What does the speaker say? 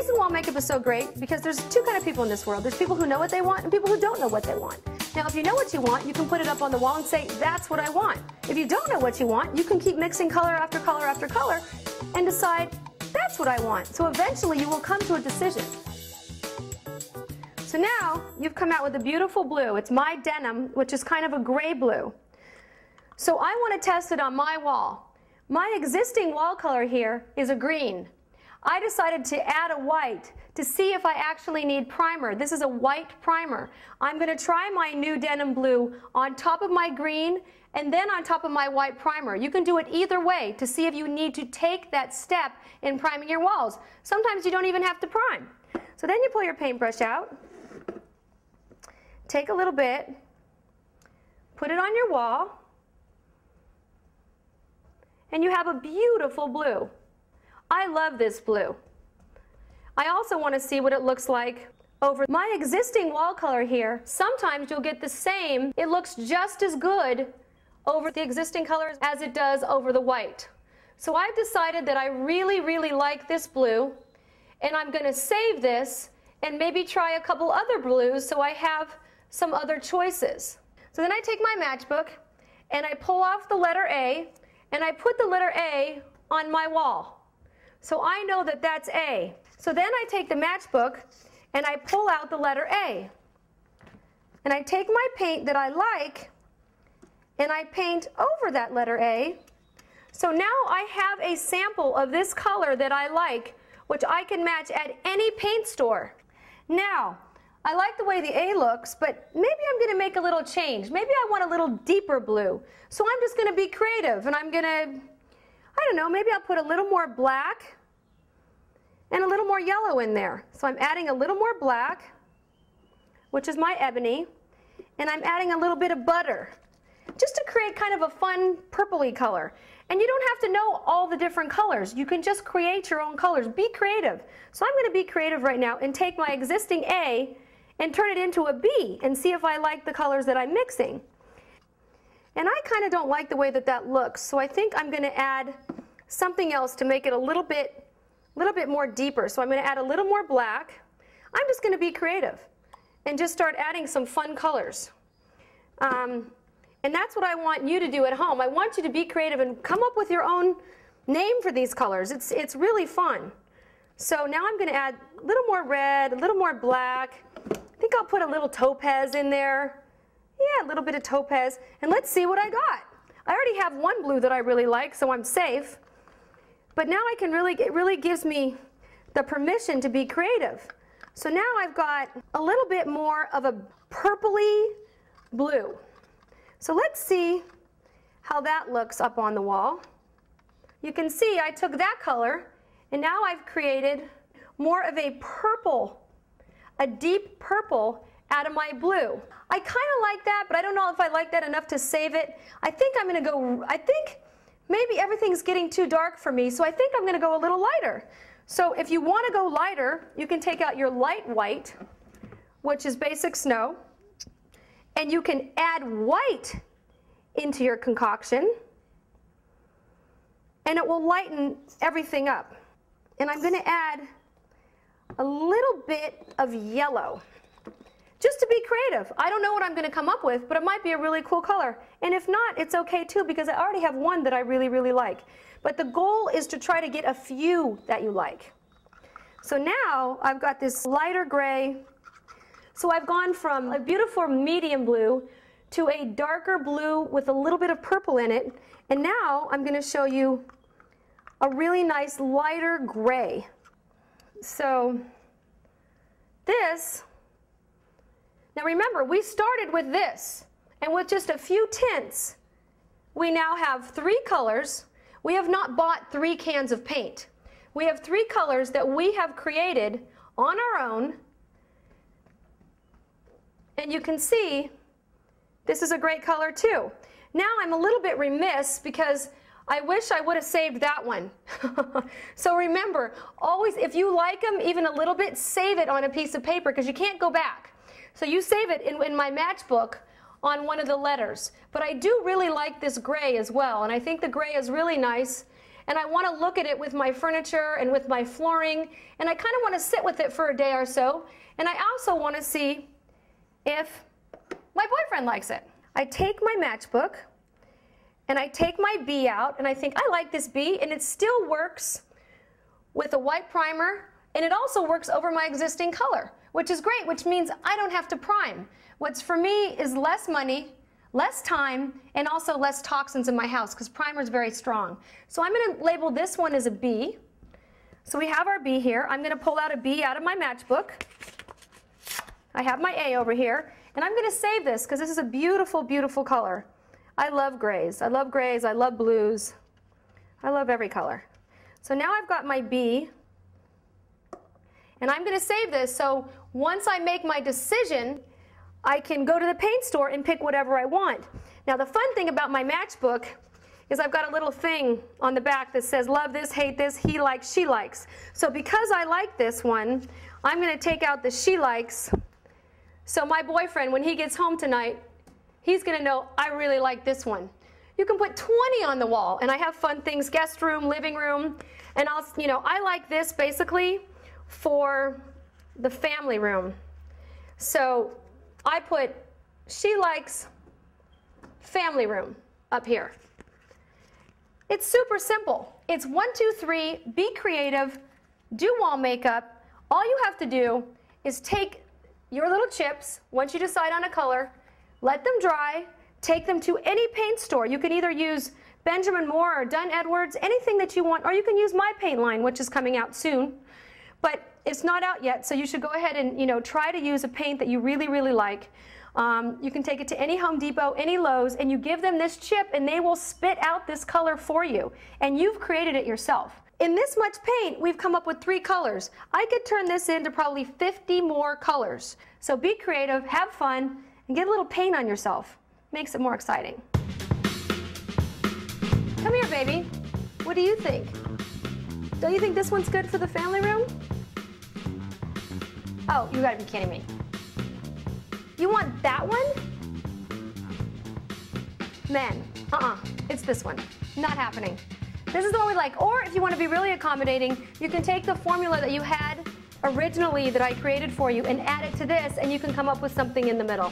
reason wall makeup is so great because there's two kind of people in this world. There's people who know what they want and people who don't know what they want. Now, if you know what you want, you can put it up on the wall and say, that's what I want. If you don't know what you want, you can keep mixing color after color after color and decide, that's what I want. So eventually you will come to a decision. So now you've come out with a beautiful blue. It's my denim, which is kind of a gray blue. So I want to test it on my wall. My existing wall color here is a green. I decided to add a white to see if I actually need primer. This is a white primer. I'm going to try my new denim blue on top of my green and then on top of my white primer. You can do it either way to see if you need to take that step in priming your walls. Sometimes you don't even have to prime. So then you pull your paintbrush out, take a little bit, put it on your wall, and you have a beautiful blue. I love this blue. I also want to see what it looks like over my existing wall color here. Sometimes you'll get the same. It looks just as good over the existing colors as it does over the white. So I've decided that I really, really like this blue, and I'm going to save this and maybe try a couple other blues so I have some other choices. So then I take my matchbook and I pull off the letter A and I put the letter A on my wall. So I know that that's A. So then I take the matchbook and I pull out the letter A. And I take my paint that I like and I paint over that letter A. So now I have a sample of this color that I like, which I can match at any paint store. Now, I like the way the A looks, but maybe I'm going to make a little change. Maybe I want a little deeper blue. So I'm just going to be creative, and I'm going to, I don't know, maybe I'll put a little more black and a little more yellow in there. So I'm adding a little more black, which is my ebony, and I'm adding a little bit of butter, just to create kind of a fun purpley color. And you don't have to know all the different colors. You can just create your own colors. Be creative. So I'm going to be creative right now and take my existing A and turn it into a B and see if I like the colors that I'm mixing. And I kind of don't like the way that that looks, so I think I'm going to add something else to make it a little bit more deeper. So I'm going to add a little more black. I'm just going to be creative and just start adding some fun colors. And that's what I want you to do at home. I want you to be creative and come up with your own name for these colors. It's really fun. So now I'm going to add a little more red, a little more black. I think I'll put a little topaz in there. Yeah, a little bit of topaz. And let's see what I got. I already have one blue that I really like, so I'm safe. But now I can it really gives me the permission to be creative. So now I've got a little bit more of a purpley blue. So let's see how that looks up on the wall. You can see I took that color and now I've created more of a purple, a deep purple out of my blue. I kind of like that, but I don't know if I like that enough to save it. I think I'm going to go, I think maybe everything's getting too dark for me, so I think I'm going to go a little lighter. So if you want to go lighter, you can take out your light white, which is basic snow, and you can add white into your concoction, and it will lighten everything up. And I'm going to add a little bit of yellow, just to be creative. I don't know what I'm going to come up with, but it might be a really cool color. And if not, it's okay too, because I already have one that I really, really like. But the goal is to try to get a few that you like. So now I've got this lighter gray. So I've gone from a beautiful medium blue to a darker blue with a little bit of purple in it. And now I'm going to show you a really nice lighter gray. So this, now remember, we started with this, and with just a few tints, we now have 3 colors. We have not bought 3 cans of paint. We have 3 colors that we have created on our own. And you can see this is a great color too. Now I'm a little bit remiss because I wish I would have saved that one. So remember, always, if you like them even a little bit, save it on a piece of paper because you can't go back. So you save it in my matchbook on one of the letters. But I do really like this gray as well, and I think the gray is really nice. and I want to look at it with my furniture and with my flooring, and I kind of want to sit with it for a day or so, and I also want to see if my boyfriend likes it. I take my matchbook and I take my bee out, and I think, I like this bee, and it still works with a white primer, and it also works over my existing color, which is great, which means I don't have to prime. What's for me is less money, less time, and also less toxins in my house, because primer is very strong. So I'm going to label this one as a B. So we have our B here. I'm going to pull out a B out of my matchbook. I have my A over here, and I'm going to save this because this is a beautiful, beautiful color. I love grays. I love grays. I love blues. I love every color. So now I've got my B, and I'm going to save this, so once I make my decision, I can go to the paint store and pick whatever I want. Now the fun thing about my matchbook is I've got a little thing on the back that says love this, hate this, he likes, she likes. So because I like this one, I'm going to take out the she likes, so my boyfriend, when he gets home tonight, he's going to know I really like this one. You can put 20 on the wall, and I have fun things, guest room, living room, and I like this basically for the family room. So I put she likes family room up here. It's super simple. It's 1, 2, 3, be creative, do wall makeup. All you have to do is take your little chips, once you decide on a color, let them dry, take them to any paint store. You can either use Benjamin Moore or Dunn Edwards, anything that you want, or you can use my paint line, which is coming out soon. But it's not out yet, so you should go ahead and try to use a paint that you really, really like. You can take it to any Home Depot, any Lowe's, and you give them this chip, and they will spit out this color for you. And you've created it yourself. In this much paint, we've come up with 3 colors. I could turn this into probably 50 more colors. So be creative, have fun, and get a little paint on yourself. Makes it more exciting. Come here, baby. What do you think? Don't you think this one's good for the family room? Oh, you gotta be kidding me. You want that one? Man, it's this one. Not happening. This is the one we like. Or if you want to be really accommodating, you can take the formula that you had originally that I created for you and add it to this, and you can come up with something in the middle.